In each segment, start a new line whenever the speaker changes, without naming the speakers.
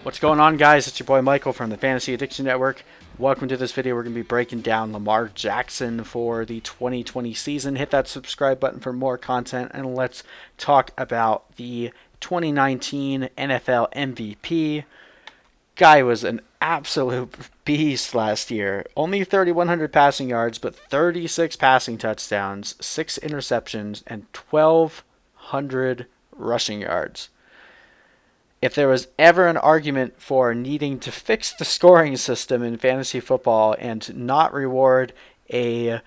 What's going on, guys? It's your boy Michael from the Fantasy Addiction Network. Welcome to this video. We're going to be breaking down Lamar Jackson for the 2020 season. Hit that subscribe button for more content, and let's talk about the 2019 NFL MVP. Guy was an absolute beast last year. Only 3,100 passing yards, but 36 passing touchdowns, 6 interceptions, and 1,200 rushing yards. If there was ever an argument for needing to fix the scoring system in fantasy football and not reward a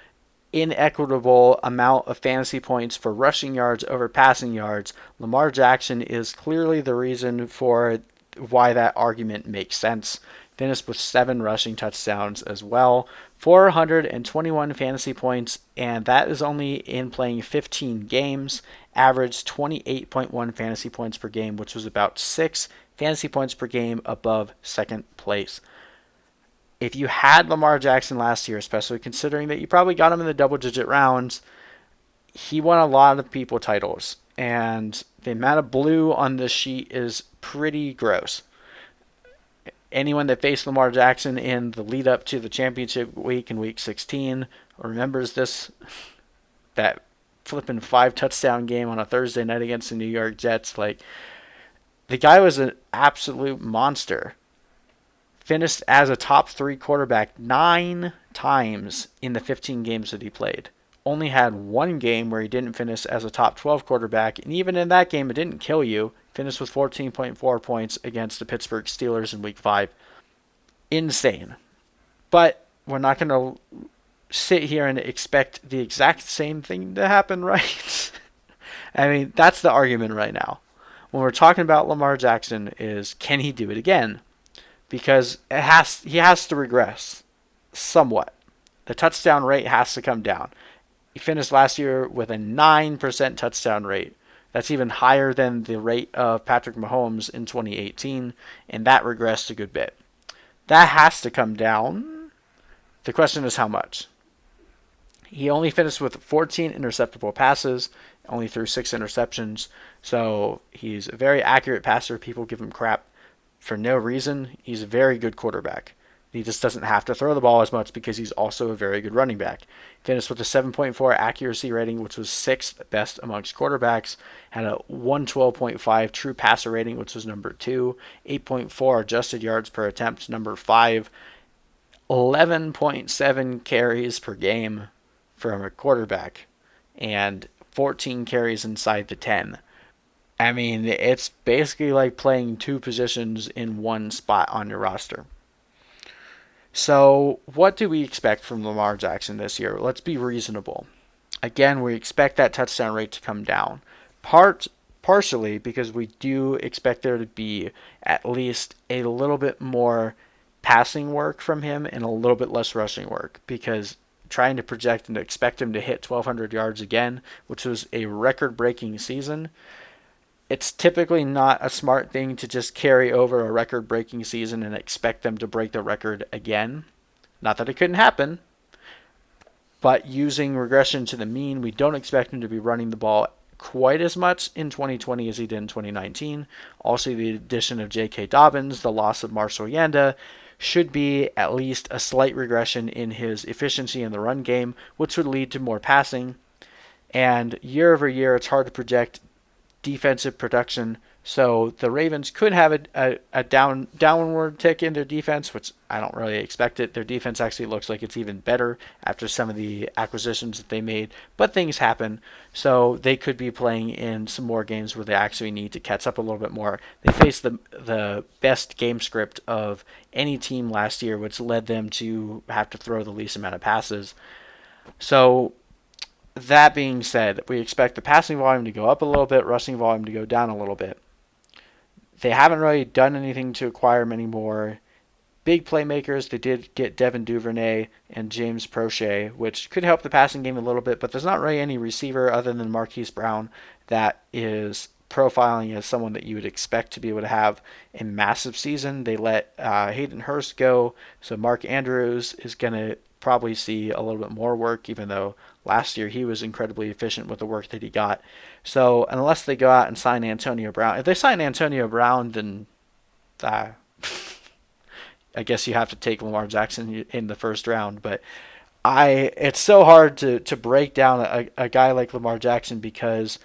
inequitable amount of fantasy points for rushing yards over passing yards, Lamar Jackson is clearly the reason for why that argument makes sense. Finished with 7 rushing touchdowns as well, 421 fantasy points, and that is only in playing 15 games. Averaged 28.1 fantasy points per game, which was about 6 fantasy points per game above second place. If you had Lamar Jackson last year, especially considering that you probably got him in the double-digit rounds, he won a lot of people titles, and the amount of blue on this sheet is pretty gross. Anyone that faced Lamar Jackson in the lead up to the championship week in week 16 remembers that flipping 5 touchdown game on a Thursday night against the New York Jets. Like, the guy was an absolute monster. Finished as a top 3 quarterback 9 times in the 15 games that he played. Only had 1 game where he didn't finish as a top 12 quarterback, and even in that game it didn't kill you. Finished with 14.4 points against the Pittsburgh Steelers in week 5. Insane. But we're not going to sit here and expect the exact same thing to happen, right? I mean, that's the argument right now. When we're talking about Lamar Jackson is, can he do it again? Because he has to regress somewhat. The touchdown rate has to come down. He finished last year with a 9% touchdown rate. That's even higher than the rate of Patrick Mahomes in 2018, and that regressed a good bit. That has to come down. The question is how much. He only finished with 14 interceptable passes, only threw 6 interceptions, so he's a very accurate passer. People give him crap for no reason. He's a very good quarterback. He just doesn't have to throw the ball as much because he's also a very good running back. Finished with a 7.4 accuracy rating, which was 6th best amongst quarterbacks. Had a 112.5 true passer rating, which was number 2. 8.4 adjusted yards per attempt, number 5. 11.7 carries per game from a quarterback. And 14 carries inside the 10. I mean, it's basically like playing 2 positions in one spot on your roster. So, what do we expect from Lamar Jackson this year? Let's be reasonable. Again, we expect that touchdown rate to come down. Partially because we do expect there to be at least a little bit more passing work from him and a little bit less rushing work, because trying to project and expect him to hit 1,200 yards again, which was a record-breaking season, it's typically not a smart thing to just carry over a record-breaking season and expect them to break the record again. Not that it couldn't happen, but using regression to the mean, we don't expect him to be running the ball quite as much in 2020 as he did in 2019. Also, the addition of J.K. Dobbins, the loss of Marshall Yanda, should be at least a slight regression in his efficiency in the run game, which would lead to more passing. And year over year, it's hard to project defensive production, so the Ravens could have a downward tick in their defense, which I don't really expect it. Their defense actually looks like it's even better after some of the acquisitions that they made, but things happen, so they could be playing in some more games where they actually need to catch up a little bit more. They faced the best game script of any team last year, which led them to have to throw the least amount of passes. So that being said, we expect the passing volume to go up a little bit, rushing volume to go down a little bit. They haven't really done anything to acquire many more big playmakers. They did get Devin Duvernay and James Prochet, which could help the passing game a little bit, but there's not really any receiver other than Marquise Brown that is profiling as someone that you would expect to be able to have a massive season. They let Hayden Hurst go, so Mark Andrews is going to probably see a little bit more work, even though last year he was incredibly efficient with the work that he got. So unless they go out and sign Antonio Brown, if they sign Antonio Brown, then I guess you have to take Lamar Jackson in the first round. But it's so hard to break down a guy like Lamar Jackson because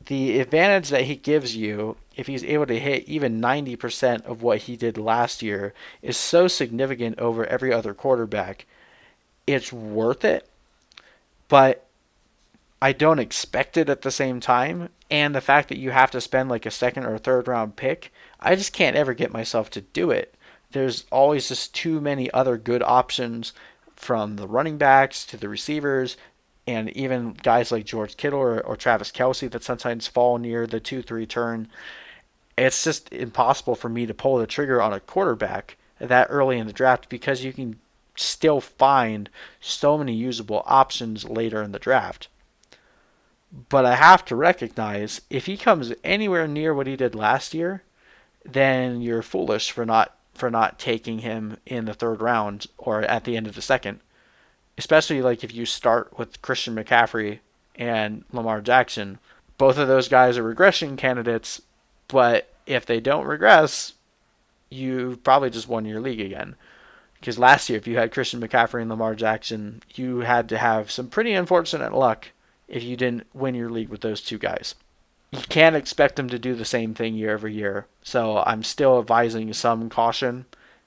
the advantage that he gives you, if he's able to hit even 90% of what he did last year, is so significant over every other quarterback. It's worth it, but I don't expect it at the same time. And the fact that you have to spend like a second or third round pick, I just can't ever get myself to do it. There's always just too many other good options, from the running backs to the receivers, and even guys like George Kittle or Travis Kelce that sometimes fall near the 2-3 turn. It's just impossible for me to pull the trigger on a quarterback that early in the draft because you can still find so many usable options later in the draft. But I have to recognize if he comes anywhere near what he did last year, then you're foolish for not taking him in the third round or at the end of the second. Especially like if you start with Christian McCaffrey and Lamar Jackson. Both of those guys are regression candidates, but if they don't regress, you probably just won your league again. Because last year, if you had Christian McCaffrey and Lamar Jackson, you had to have some pretty unfortunate luck if you didn't win your league with those two guys. You can't expect them to do the same thing year over year. So I'm still advising some caution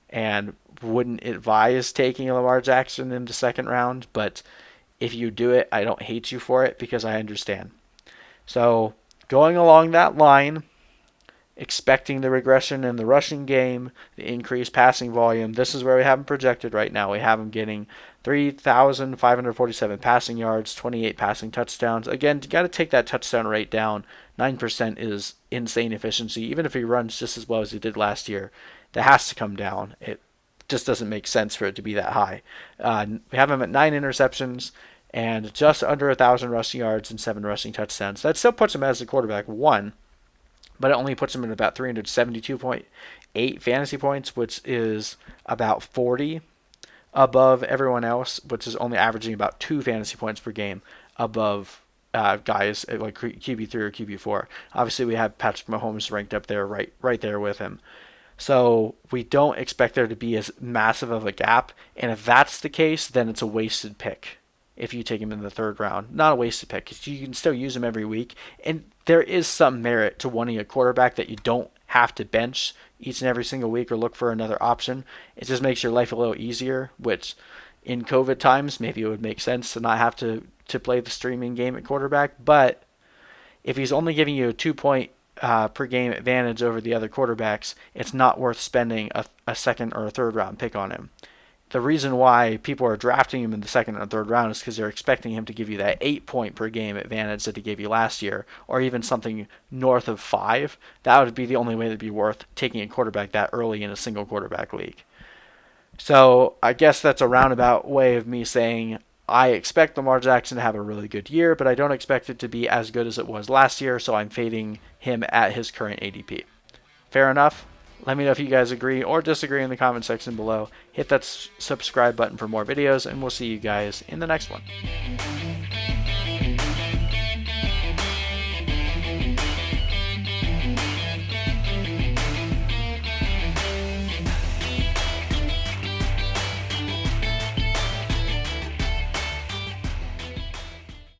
and wouldn't advise taking Lamar Jackson in the second round. But if you do it, I don't hate you for it because I understand. So going along that line, expecting the regression in the rushing game, the increased passing volume. This is where we have him projected right now. We have him getting 3,547 passing yards, 28 passing touchdowns. Again, you got to take that touchdown rate down. 9% is insane efficiency. Even if he runs just as well as he did last year, that has to come down. It just doesn't make sense for it to be that high. We have him at 9 interceptions and just under 1,000 rushing yards and 7 rushing touchdowns. That still puts him as the quarterback 1, but it only puts him at about 372.8 fantasy points, which is about 40 above everyone else, which is only averaging about 2 fantasy points per game above guys like QB3 or QB4. Obviously, we have Patrick Mahomes ranked up there, right there with him. So we don't expect there to be as massive of a gap, and if that's the case, then it's a wasted pick if you take him in the third round. Not a wasted pick, because you can still use him every week, and there is some merit to wanting a quarterback that you don't have to bench each and every single week or look for another option. It just makes your life a little easier, which in COVID times, maybe it would make sense to not have to play the streaming game at quarterback. But if he's only giving you a 2-point per game advantage over the other quarterbacks, it's not worth spending a second or a third round pick on him. The reason why people are drafting him in the second and third round is because they're expecting him to give you that 8-point per game advantage that he gave you last year, or even something north of 5. That would be the only way that'd be worth taking a quarterback that early in a single quarterback league. So I guess that's a roundabout way of me saying I expect Lamar Jackson to have a really good year, but I don't expect it to be as good as it was last year, so I'm fading him at his current ADP. Fair enough? Let me know if you guys agree or disagree in the comment section below. Hit that subscribe button for more videos, and we'll see you guys in the next one.